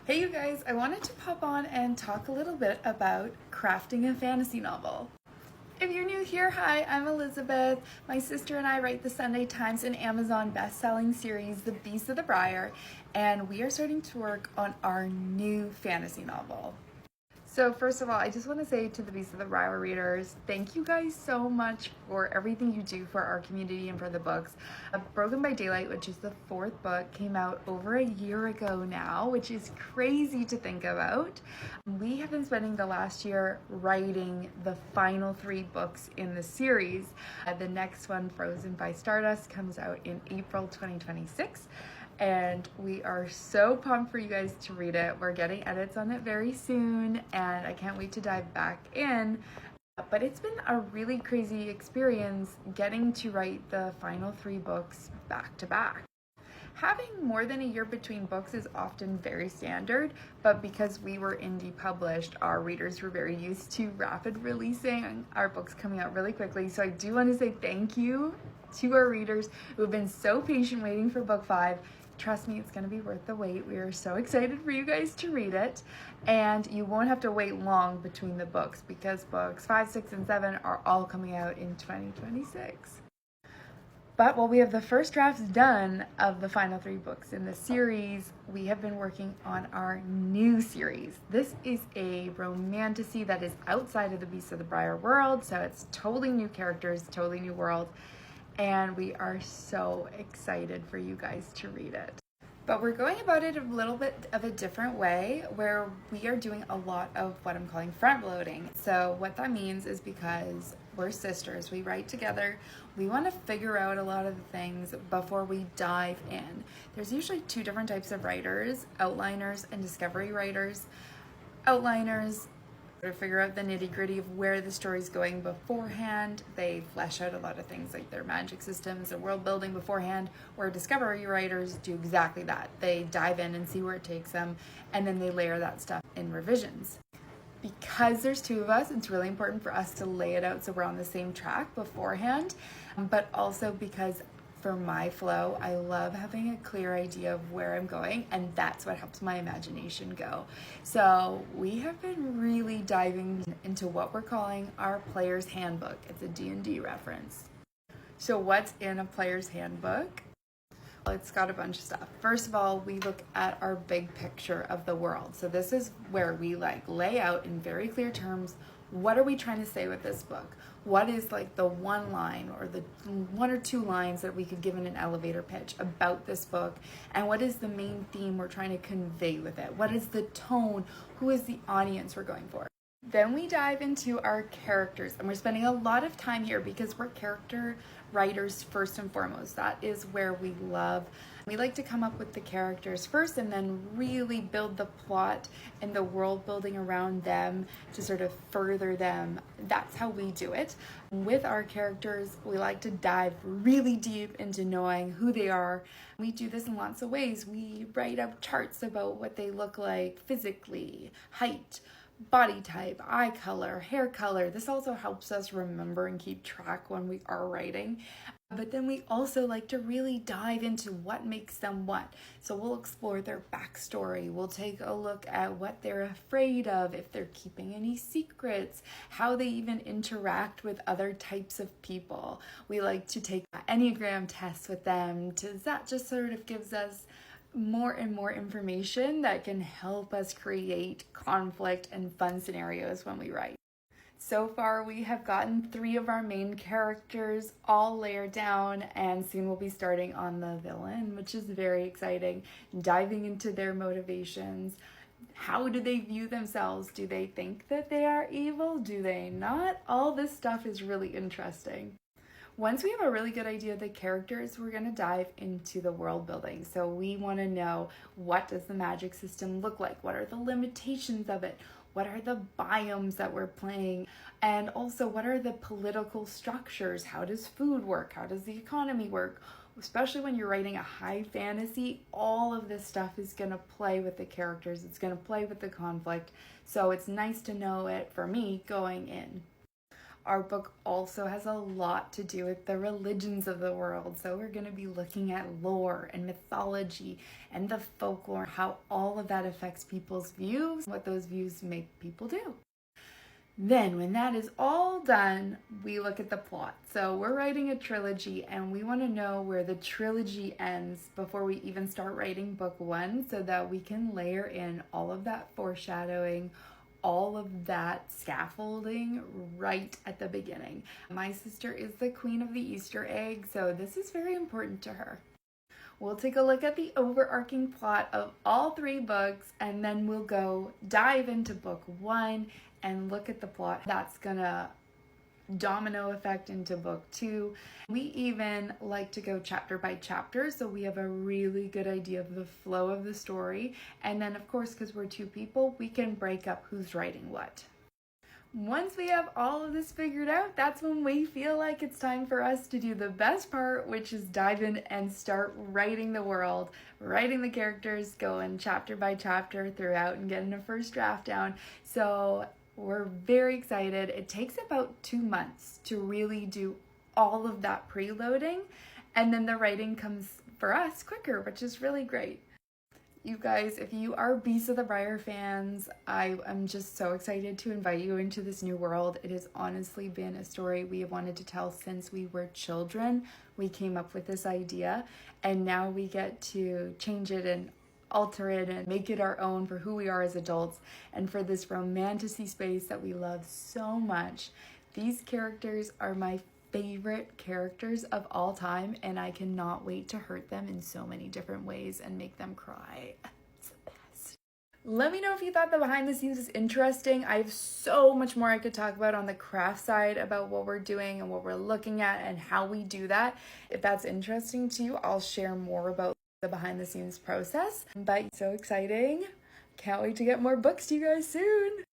Hey you guys, I wanted to pop on and talk a little bit about crafting a fantasy novel. If you're new here, hi, I'm Elizabeth. My sister and I write the Sunday Times and Amazon best-selling series, The Beast of the Briar, and we are starting to work on our new fantasy novel. So first of all, I just want to say to the Beast of the Briar readers, thank you guys so much for everything you do for our community and for the books. Broken by Daylight, which is the fourth book, came out over a year ago now, which is crazy to think about. We have been spending the last year writing the final 3 books in the series. The next one, Frozen by Stardust, comes out in April 2026. And we are so pumped for you guys to read it. We're getting edits on it very soon, and I can't wait to dive back in. But it's been a really crazy experience getting to write the final 3 books back to back. Having more than a year between books is often very standard, but because we were indie published, our readers were very used to rapid releasing our books coming out really quickly. So I do want to say thank you to our readers who have been so patient waiting for book 5. Trust me, it's going to be worth the wait. We are so excited for you guys to read it, and you won't have to wait long between the books because books 5, 6, and 7 are all coming out in 2026. But while we have the first drafts done of the final 3 books in the series, we have been working on our new series. This is a romantasy that is outside of the Beast of the Briar world, so it's totally new characters, totally new world, and we are so excited for you guys to read it. But we're going about it a little bit of a different way, where we are doing a lot of what I'm calling front loading. So what that means is, because we're sisters, we write together, we want to figure out a lot of the things before we dive in. There's usually 2 different types of writers: outliners and discovery writers. Outliners to figure out the nitty-gritty of where the story's going beforehand. They flesh out a lot of things like their magic systems, their world building beforehand, where discovery writers do exactly that. They dive in and see where it takes them, and then they layer that stuff in revisions. Because there's 2 of us, it's really important for us to lay it out so we're on the same track beforehand, but also because for my flow, I love having a clear idea of where I'm going, and that's what helps my imagination go. So we have been really diving into what we're calling our player's handbook. It's a D&D reference. So what's in a player's handbook? Well, it's got a bunch of stuff. First of all, we look at our big picture of the world. So this is where we lay out in very clear terms, what are we trying to say with this book? What is the one line or the 1 or 2 lines that we could give in an elevator pitch about this book? And what is the main theme we're trying to convey with it? What is the tone? Who is the audience we're going for? Then we dive into our characters, and we're spending a lot of time here because we're character writers first and foremost. That is where we love. We like to come up with the characters first and then really build the plot and the world building around them to sort of further them. That's how we do it. With our characters, we like to dive really deep into knowing who they are. We do this in lots of ways. We write up charts about what they look like physically, height, body type, eye color, hair color. This also helps us remember and keep track when we are writing. But then we also like to really dive into what makes them what. So we'll explore their backstory. We'll take a look at what they're afraid of, if they're keeping any secrets, how they even interact with other types of people. We like to take Enneagram tests with them. That just sort of gives us more and more information that can help us create conflict and fun scenarios when we write. So far, we have gotten 3 of our main characters all layered down, and soon we'll be starting on the villain, which is very exciting, diving into their motivations. How do they view themselves? Do they think that they are evil? Do they not? All this stuff is really interesting. Once we have a really good idea of the characters, we're going to dive into the world building. So we want to know, what does the magic system look like? What are the limitations of it? What are the biomes that we're playing? And also, what are the political structures? How does food work? How does the economy work? Especially when you're writing a high fantasy, all of this stuff is going to play with the characters. It's going to play with the conflict. So it's nice to know it, for me, going in. Our book also has a lot to do with the religions of the world. So we're going to be looking at lore and mythology and the folklore, how all of that affects people's views, what those views make people do. Then when that is all done, we look at the plot. So we're writing a trilogy and we want to know where the trilogy ends before we even start writing book one, so that we can layer in all of that foreshadowing, all of that scaffolding right at the beginning. My sister is the queen of the Easter egg, so this is very important to her. We'll take a look at the overarching plot of all 3 books, and then we'll go dive into book 1 and look at the plot that's gonna domino effect into book 2. We even like to go chapter by chapter, so we have a really good idea of the flow of the story. And then of course, because we're 2 people, we can break up who's writing what. Once we have all of this figured out, that's when we feel like it's time for us to do the best part, which is dive in and start writing the world, writing the characters, going chapter by chapter throughout and getting a first draft down. So we're very excited. It takes about 2 months to really do all of that preloading, and then the writing comes for us quicker, which is really great. You guys, if you are Beasts of the Briar fans, I am just so excited to invite you into this new world. It has honestly been a story we have wanted to tell since we were children. We came up with this idea, and now we get to change it and alter it and make it our own for who we are as adults and for this romantasy space that we love so much. These characters are my favorite characters of all time, and I cannot wait to hurt them in so many different ways and make them cry. It's the best. Let me know if you thought the behind the scenes is interesting. I have so much more I could talk about on the craft side about what we're doing and what we're looking at and how we do that. If that's interesting to you, I'll share more about the behind the scenes process. But so exciting. Can't wait to get more books to you guys soon.